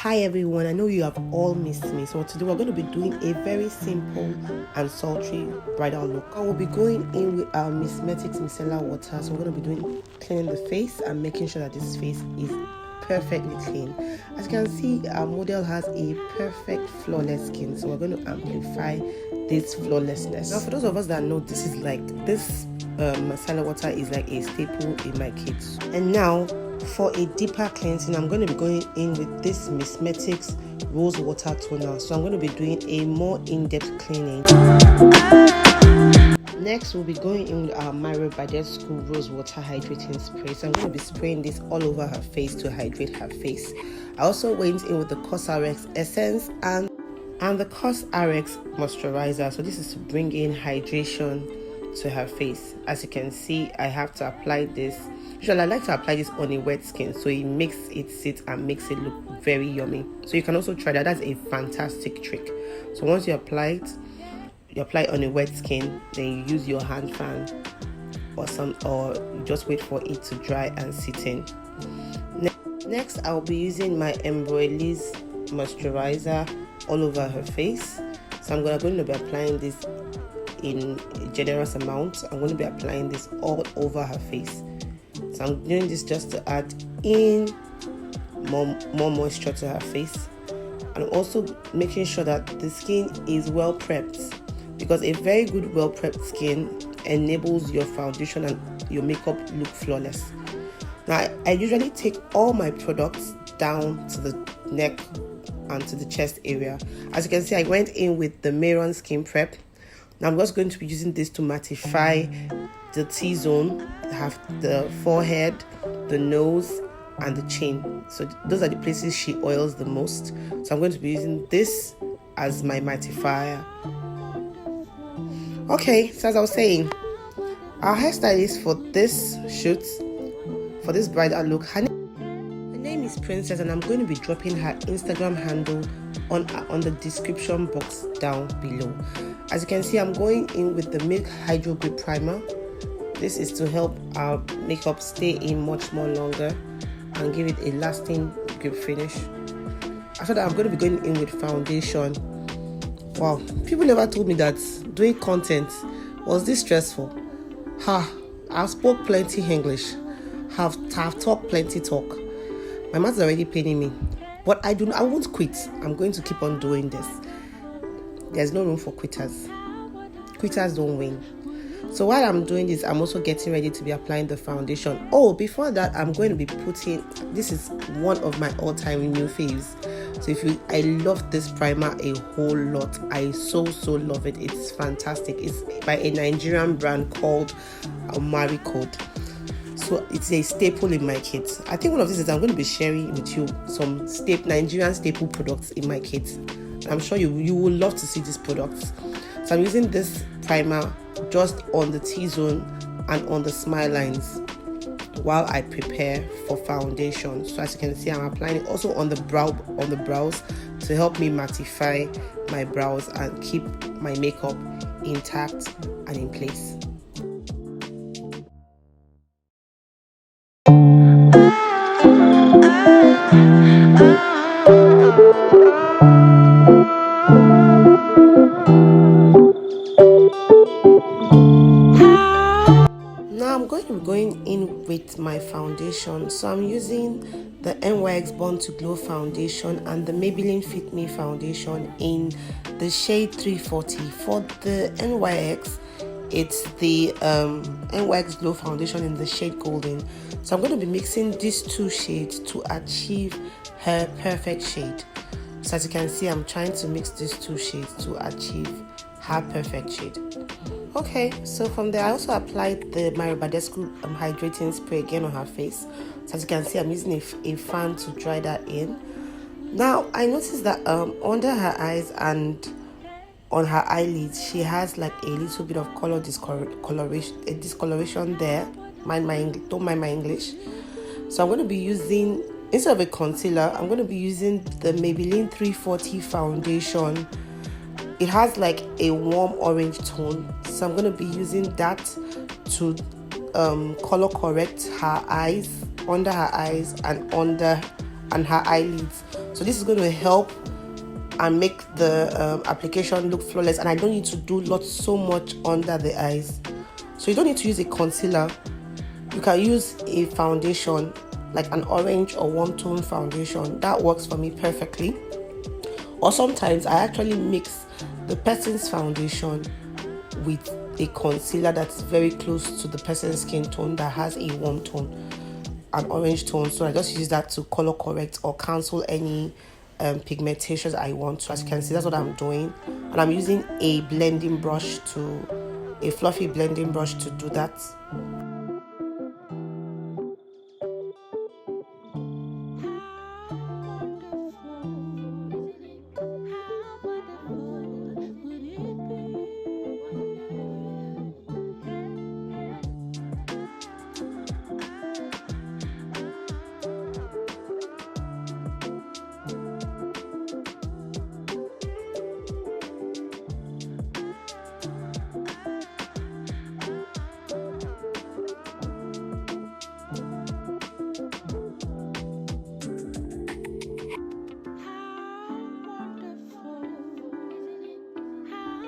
Hi everyone, I know you have all missed me, so today we're going to be doing a very simple and sultry bridal look. I will be going in with our Msmetics micellar water, so we're going to be doing cleaning the face and making sure that this face is perfectly clean. As you can see, our model has a perfect flawless skin, so we're going to amplify this flawlessness. Now for those of us that know, this micellar water is like a staple in my kits. And now for a deeper cleansing, I'm going to be going in with this Msmetics Rose Water Toner. So I'm going to be doing a more in-depth cleaning. Next, we'll be going in with our Badescu Rose Water Hydrating Spray. So I'm going to be spraying this all over her face to hydrate her face. I also went in with the COSRX Essence and the COSRX Moisturizer. So this is to bring in hydration to her face. As you can see, I have to apply this. Usually I like to apply this on a wet skin, so it makes it sit and makes it look very yummy. So you can also try that. That's a fantastic trick. So once you apply it, you apply it on a wet skin, then you use your hand fan or you just wait for it to dry and sit in. Next, I'll be using my Embroylise moisturizer all over her face. So I'm going to be applying this in a generous amount. I'm going to be applying this all over her face. So I'm doing this just to add in more moisture to her face, and also making sure that the skin is well prepped, because a very good well prepped skin enables your foundation and your makeup look flawless. Now I usually take all my products down to the neck and to the chest area. As you can see, I went in with the Mehron skin prep. Now I'm just going to be using this to mattify the T-zone, have the forehead, the nose, and the chin. So those are the places she oils the most. So I'm going to be using this as my mattifier. Okay, so as I was saying, our hairstylist for this shoot, for this bridal look, her name is Princess, and I'm going to be dropping her Instagram handle on the description box down below. As you can see, I'm going in with the Milk Hydro Grip Primer. This is to help our makeup stay in much more longer and give it a lasting grip finish. After that, I'm going to be going in with foundation. Wow, people never told me that doing content was this stressful. I've spoke plenty English, have talked plenty talk. My mouth is already paining me, but I won't quit. I'm going to keep on doing this. There's no room for quitters. Quitters don't win. So while I'm doing this, I'm also getting ready to be applying the foundation. Oh, before that, I'm going to be putting, this is one of my all-time new faves. So I love this primer a whole lot. I so love it. It's fantastic. It's by a Nigerian brand called Omaricode. So it's a staple in my kit. I think one of these is I'm going to be sharing with you some Nigerian staple products in my kit. I'm sure you will love to see these products. So I'm using this primer just on the T-zone and on the smile lines while I prepare for foundation. So as you can see, I'm applying it also on the brows to help me mattify my brows and keep my makeup intact and in place. Going in with my foundation. So I'm using the NYX Born to Glow foundation and the Maybelline Fit Me foundation in the shade 340. For the NYX, it's the NYX Glow foundation in the shade Golden. So I'm going to be mixing these two shades to achieve her perfect shade. So as you can see, I'm trying to mix these two shades to achieve her perfect shade. Okay, so from there I also applied the Badescu hydrating spray again on her face. So as you can see, I'm using a fan to dry that in. Now I noticed that under her eyes and on her eyelids, she has like a little bit of color discoloration there. Don't mind my English. So I'm going to be using, instead of a concealer, I'm going to be using the Maybelline 340 foundation. It has like a warm orange tone, so I'm going to be using that to color correct her eyes, under her eyes and her eyelids, So this is going to help and make the application look flawless, and I don't need to do so much under the eyes. So you don't need to use a concealer. You can use a foundation, like an orange or warm tone foundation. That works for me perfectly. Or sometimes I actually mix the person's foundation with a concealer that's very close to the person's skin tone that has a warm tone, an orange tone. So I just use that to color correct or cancel any pigmentations I want. So as you can see, that's what I'm doing, and I'm using a blending brush, a fluffy blending brush to do that.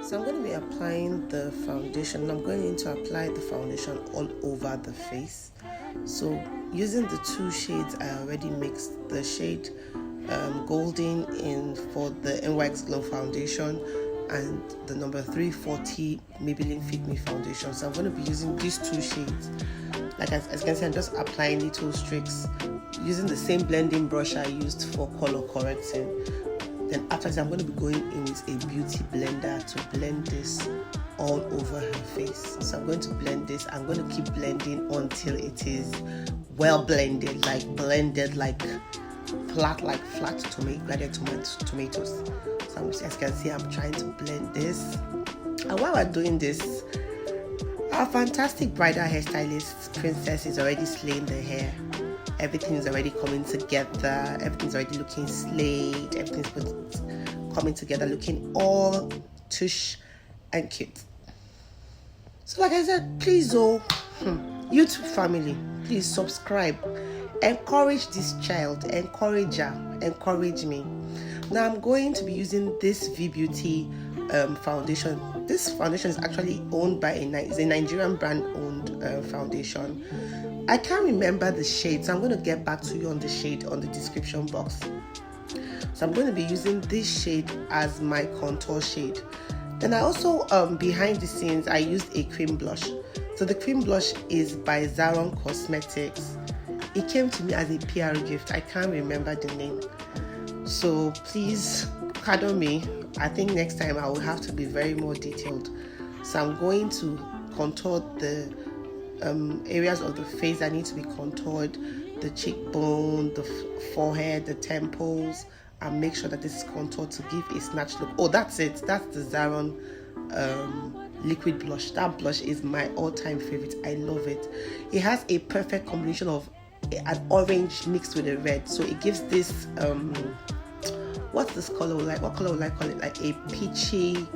So I'm going to be applying the foundation. I'm going to apply the foundation all over the face. So using the two shades, I already mixed the shade Golden in for the NYX Glow foundation and the number 340 Maybelline Fit Me foundation. So I'm going to be using these two shades. Like as you can see, I'm just applying little streaks using the same blending brush I used for color correcting. Then after this, I'm going to be going in with a beauty blender to blend this all over her face. So I'm going to blend this. I'm going to keep blending until it is well blended, like flat tomatoes. So as you can see, I'm trying to blend this. And while we're doing this, our fantastic bridal hairstylist Princess is already slaying the hair. Everything is already coming together. Everything's already looking slayed. Everything's coming together, looking all tush and cute. So like I said, please, YouTube family, please subscribe. Encourage this child. Encourage her. Encourage me. Now I'm going to be using this V-Beauty foundation. This foundation is actually owned by a Nigerian brand owned foundation. I can't remember the shade, so I'm going to get back to you on the shade on the description box. So I'm going to be using this shade as my contour shade. Then I also, behind the scenes, I used a cream blush. So the cream blush is by Zaron Cosmetics. It came to me as a PR gift. I can't remember the name. So please pardon me. I think next time I will have to be very more detailed. So I'm going to contour the areas of the face that need to be contoured, the cheekbone, the forehead, the temples, and make sure that this is contoured to give a snatch look. Oh, that's it. That's the Zaron liquid blush. That blush is my all-time favorite. I love it. It has a perfect combination of an orange mixed with a red, so it gives this what's this color like? What color would I call it? Like a peachy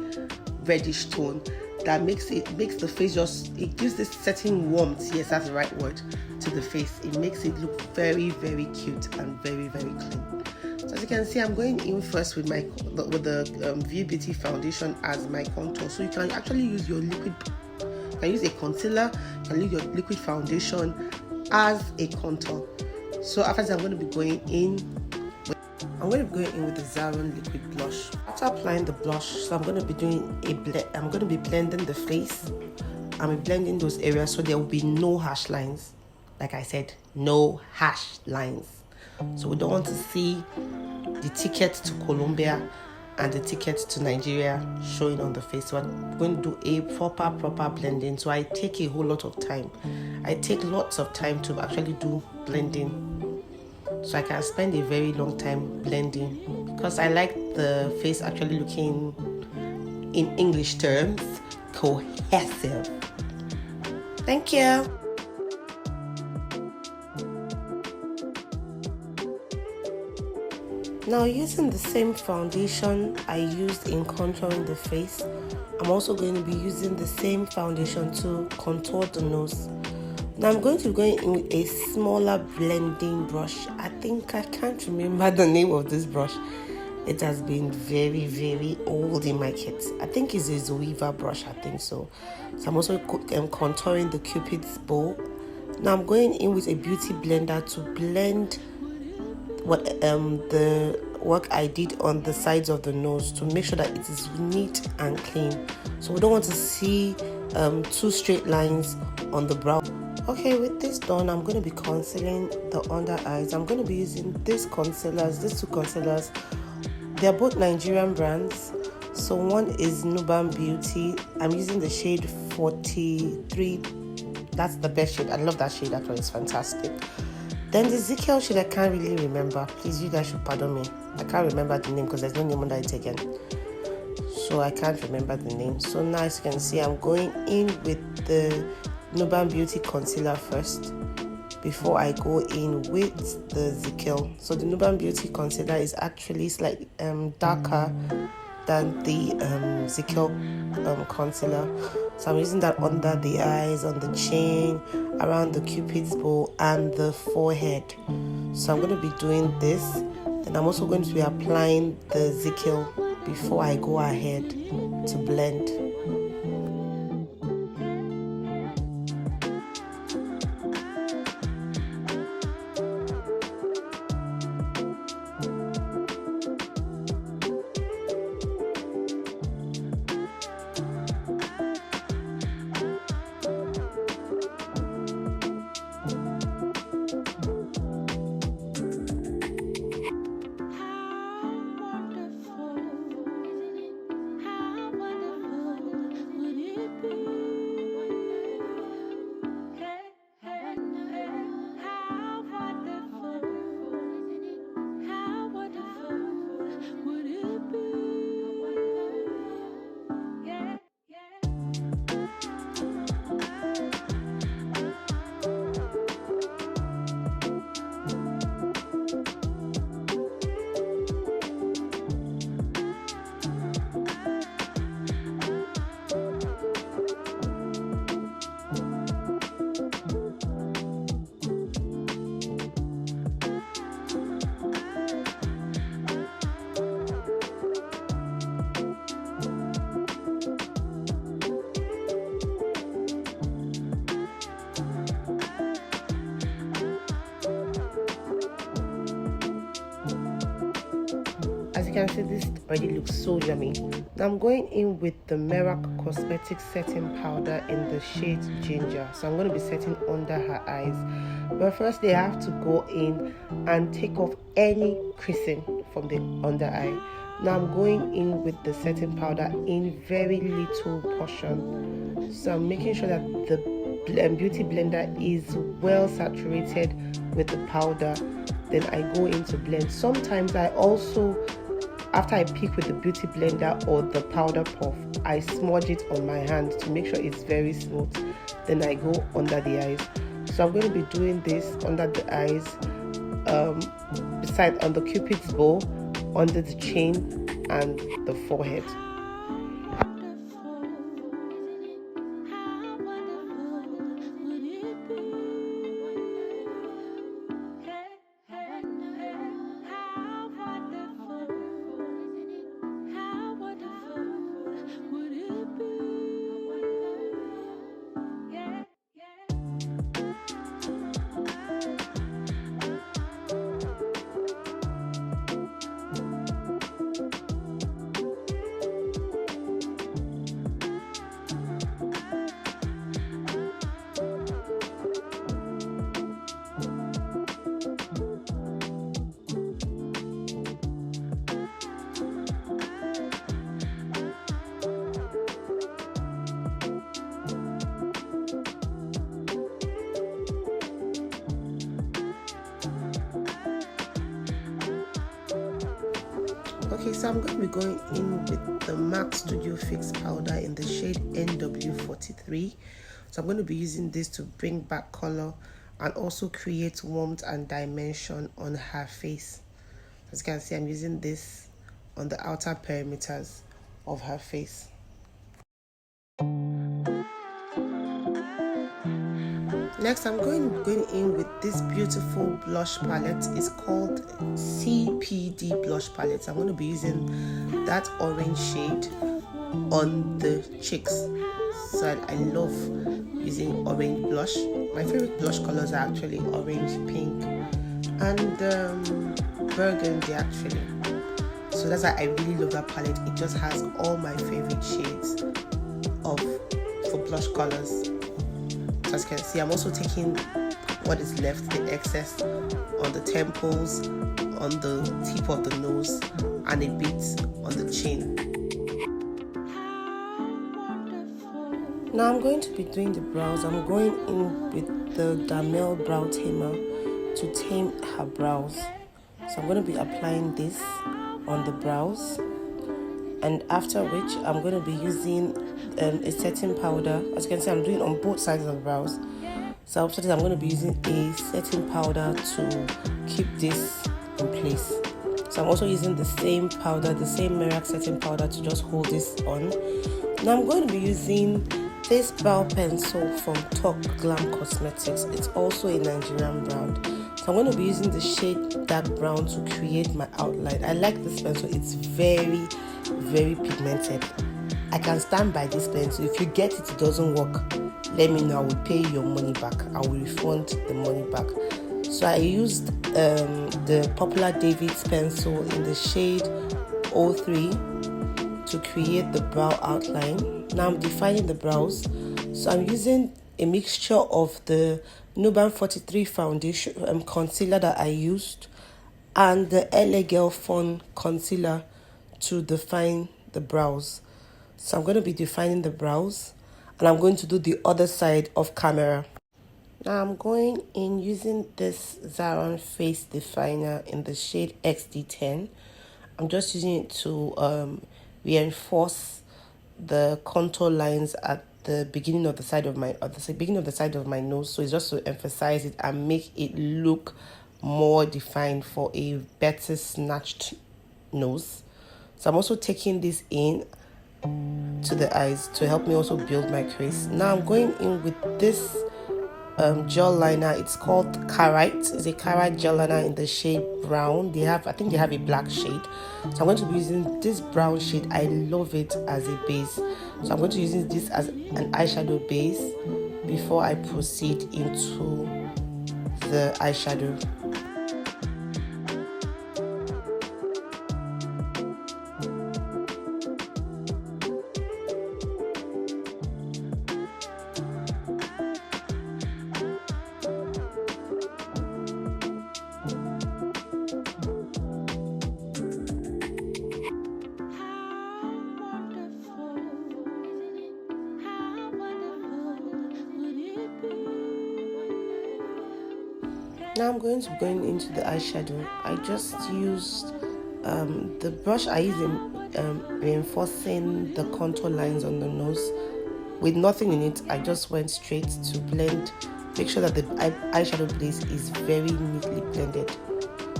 reddish tone that makes the face it gives this certain warmth. Yes, that's the right word, to the face. It makes it look very, very cute and very, very clean. So as you can see, I'm going in first with the V-Beauty foundation as my contour. So you can actually use your liquid. You can use a concealer. You can use your liquid foundation as a contour. So after that, I'm going to be going in with the Zaron liquid blush. After applying the blush, so I'm going to be doing I'm going to be blending the face. I'm blending those areas so there will be no harsh lines. Like I said, no harsh lines. So we don't want to see the ticket to Colombia and the ticket to Nigeria showing on the face. So I'm going to do a proper blending. So I take a whole lot of time. I take lots of time to actually do blending. So I can spend a very long time blending because I like the face actually looking, in English terms, cohesive. Thank you. Now, using the same foundation I used in contouring the face, I'm also going to be using the same foundation to contour the nose. Now I'm going to be going in with a smaller blending brush. I can't remember the name of this brush. It has been very old in my kit. I think it's a Zoeva brush, I think so. So I'm also contouring the Cupid's bow. Now I'm going in with a beauty blender to blend what the work I did on the sides of the nose to make sure that it is neat and clean. So we don't want to see two straight lines on the brow. Okay, with this done, I'm going to be concealing the under eyes. I'm going to be using these two concealers. They're both Nigerian brands. So one is Nuban Beauty. I'm using the shade 43. That's the best shade. I love that shade. That one is fantastic. Then the Zikel shade, I can't really remember. Please, you guys should pardon me. I can't remember the name because there's no name under it again. So I can't remember the name. So now as you can see, I'm going in with the Nuban Beauty concealer first before I go in with the Zikel. So the Nuban Beauty concealer is actually slightly darker than the Zikel concealer. So I'm using that under the eyes, on the chin, around the Cupid's bow and the forehead. So I'm going to be doing this. Then I'm also going to be applying the Zikel before I go ahead to blend. As you can see, this already looks so yummy. Now I'm going in with the Merak Cosmetics setting powder in the shade Ginger. So I'm going to be setting under her eyes. But first, I have to go in and take off any creasing from the under eye. Now I'm going in with the setting powder in very little portion. So I'm making sure that the beauty blender is well saturated with the powder. Then I go in to blend. Sometimes I also, after I pick with the beauty blender or the powder puff, I smudge it on my hand to make sure it's very smooth. Then I go under the eyes. So I'm going to be doing this under the eyes, beside on the Cupid's bow, under the chin and the forehead. Okay, so I'm going to be going in with the MAC Studio Fix powder in the shade NW43. So I'm going to be using this to bring back color and also create warmth and dimension on her face. As you can see, I'm using this on the outer perimeters of her face. Next, I'm going in with this beautiful blush palette. It's called CPD Blush palette. I'm going to be using that orange shade on the cheeks. So I love using orange blush. My favorite blush colors are actually orange, pink, and burgundy actually. So that's why I really love that palette. It just has all my favorite shades for blush colors. So as you can see, I'm also taking what is left, the excess, on the temples, on the tip of the nose, and a bit on the chin. Now I'm going to be doing the brows. I'm going in with the Damel brow tamer to tame her brows. So I'm going to be applying this on the brows, and after which I'm going to be using a setting powder. As you can see, I'm doing on both sides of the brows. So after this, I'm going to be using a setting powder to keep this in place. So I'm also using the same powder, the same Merak setting powder, to just hold this on. Now I'm going to be using this brow pencil from Talk Glam Cosmetics. It's also a Nigerian brand. So I'm going to be using the shade dark brown to create my outline. I like this pencil. It's very, very pigmented. I can stand by this pencil. If you get it doesn't work, let me know. I will pay your money back. I will refund the money back. So I used the Popular David's pencil in the shade 03 to create the brow outline. Now I'm defining the brows. So I'm using a mixture of the Nuban 43 foundation concealer that I used and the LA Girl Fun concealer to define the brows. So I'm going to be defining the brows, and I'm going to do the other side of camera. Now I'm going in using this Zaron face definer in the shade XD10. I'm just using it to reinforce the contour lines at the beginning of the side of my nose. So it's just to emphasize it and make it look more defined for a better snatched nose. So I'm also taking this in to the eyes to help me also build my crease. Now I'm going in with this gel liner. It's called Carite. It's a Carite gel liner in the shade brown. I think they have a black shade. So I'm going to be using this brown shade. I love it as a base. So I'm going to be using this as an eyeshadow base before I proceed into the eyeshadow. Now I'm going to be going into the eyeshadow. I just used the brush I use in reinforcing the contour lines on the nose with nothing in it. I just went straight to blend, make sure that the eyeshadow base is very neatly blended.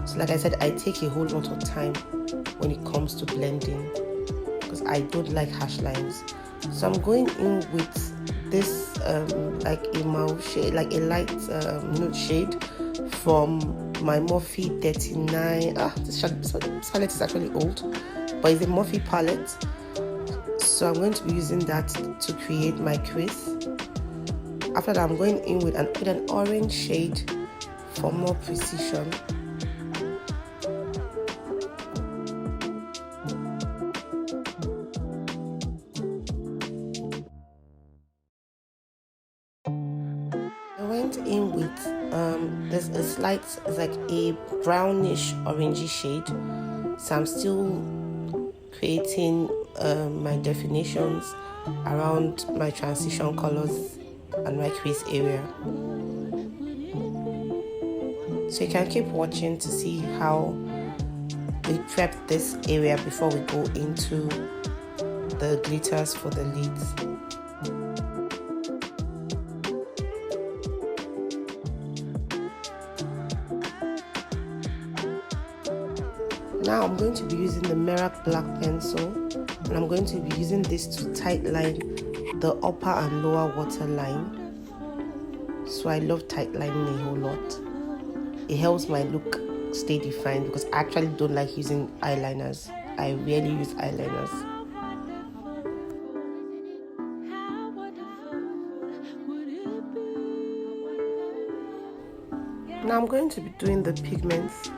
So like I said, I take a whole lot of time when it comes to blending because I don't like harsh lines. So I'm going in with this like a mauve shade, like a light nude shade from my Morphe 39. This palette is actually old, but it's a Morphe palette. So I'm going to be using that to create my crease. After that, I'm going in with an orange shade for more precision. I went in with there's a slight, it's like a brownish orangey shade. So I'm still creating my definitions around my transition colors and my crease area. So you can keep watching to see how we prep this area before we go into the glitters for the lids. Now I'm going to be using the Merak black pencil, and I'm going to be using this to tightline the upper and lower waterline. so I love tight lining a whole lot. It helps my look stay defined because I actually don't like using eyeliners. I rarely use eyeliners. Now I'm going to be doing the pigments.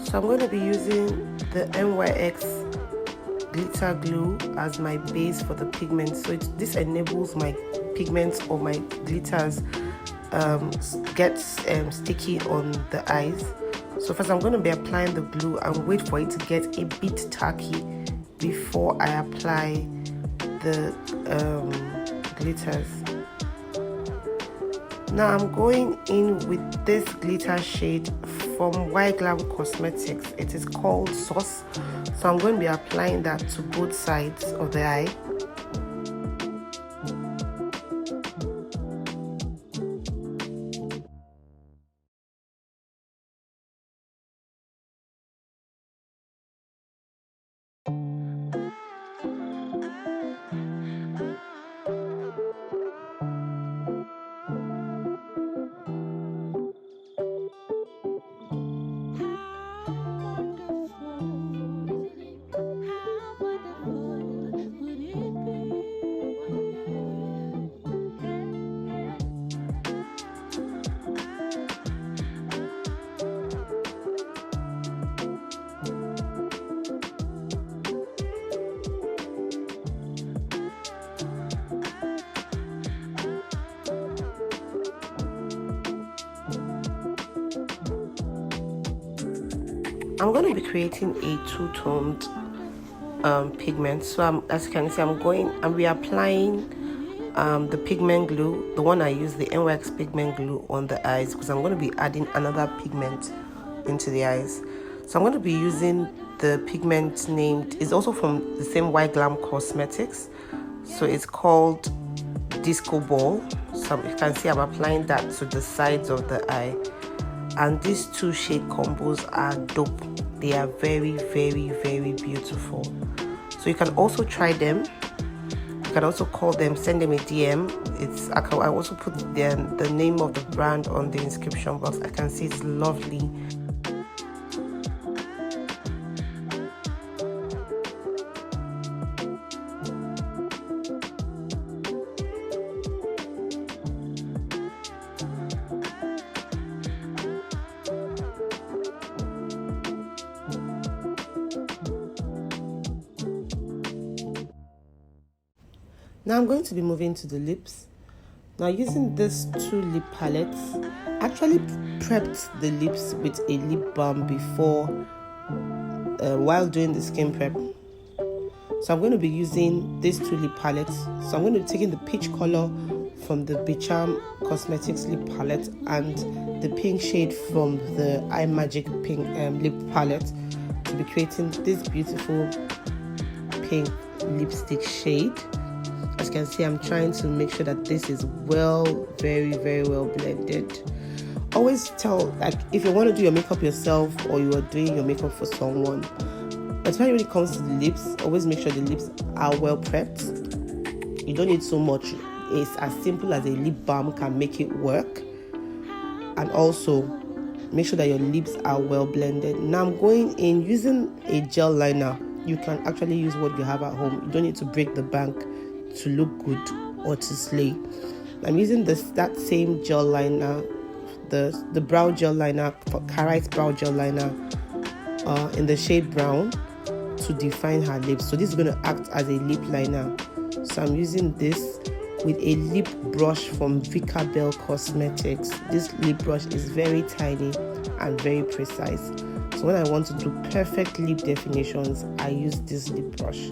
So I'm going to be using the NYX Glitter Glue as my base for the pigments. So this enables my pigments or my glitters get sticky on the eyes. So first I'm going to be applying the glue and wait for it to get a bit tacky before I apply the glitters. Now I'm going in with this glitter shade from NYX Glow Cosmetics. It is called Sauce. So I'm going to be applying that to both sides of the eye. I'm going to be creating a two-toned pigment. So as you can see, I'm reapplying the pigment glue, the one I use, the NYX pigment glue on the eyes, because I'm going to be adding another pigment into the eyes. So I'm going to be using the pigment named, it's also from the same NYX Glow Cosmetics. So it's called Disco Ball. So you can see I'm applying that to the sides of the eye. And these two shade combos are dope. They are very, very, very beautiful. So you can also try them. You can also call them, send them a DM. I also put the name of the brand on the description box. I can see it's lovely. Now I'm going to be moving to the lips. Now using these two lip palettes, I actually prepped the lips with a lip balm before while doing the skin prep. So I'm going to be using these two lip palettes. So I'm going to be taking the peach color from the Beecharm Cosmetics lip palette and the pink shade from the Eye Magic pink lip palette to be creating this beautiful pink lipstick shade. As you can see, I'm trying to make sure that this is very, very well blended. Always tell, like, if you want to do your makeup yourself or you are doing your makeup for someone, especially when it comes to the lips, always make sure the lips are well prepped. You don't need so much. It's as simple as a lip balm can make it work. And also, make sure that your lips are well blended. Now I'm going in using a gel liner. You can actually use what you have at home. You don't need to break the bank to look good or to slay. I'm using that same gel liner, the brow gel liner, Carite brow gel liner in the shade brown to define her lips. So this is going to act as a lip liner. So I'm using this with a lip brush from CPD Cosmetics. This lip brush is very tiny and very precise. So when I want to do perfect lip definitions, I use this lip brush.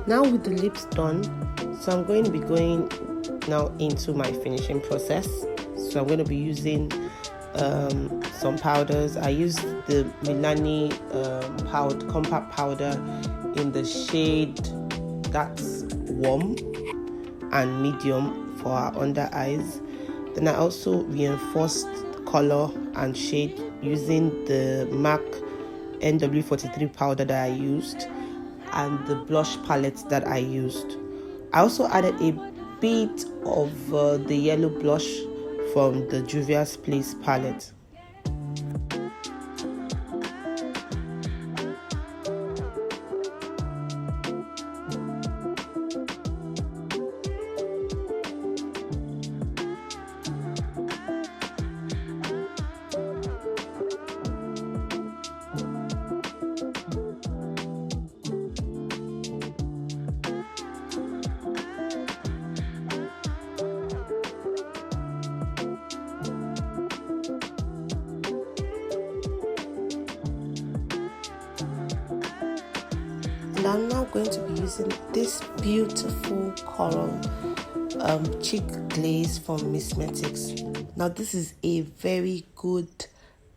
Now with the lips done, so I'm going to be going now into my finishing process. So I'm going to be using some powders. I used the MILANI compact powder in the shade that's warm and medium for our under eyes. Then I also reinforced color and shade using the MAC NW43 powder that I used and the blush palette that I used. I also added a bit of the yellow blush from the Juvias Place palette. And I'm now going to be using this beautiful coral cheek glaze from Msmetics. Now this is a very good,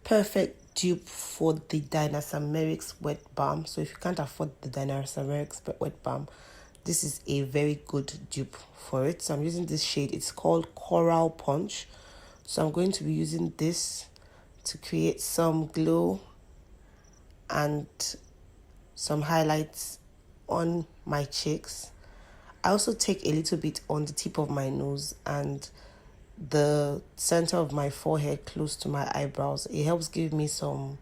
perfect dupe for the Merak's wet balm. So if you can't afford the Merak's wet balm, this is a very good dupe for it. So I'm using this shade. It's called Coral Punch. So I'm going to be using this to create some glow and some highlights on my cheeks. I also take a little bit on the tip of my nose and the center of my forehead close to my eyebrows. It helps give me some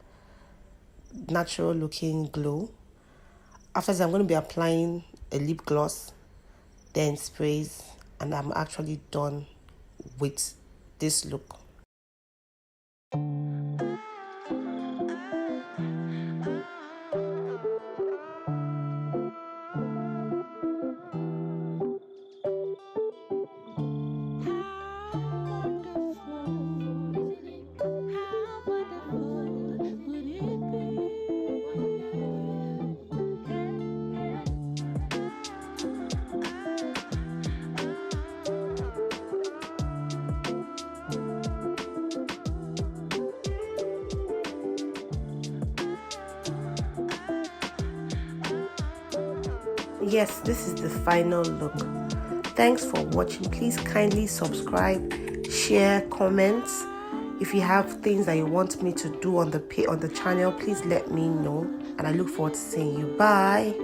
natural looking glow. After that, I'm going to be applying a lip gloss, then sprays, and I'm actually done with this look. Yes, this is the final look. Thanks for watching. Please kindly subscribe, share, comments. If you have things that you want me to do on the channel, please let me know. And I look forward to seeing you. Bye.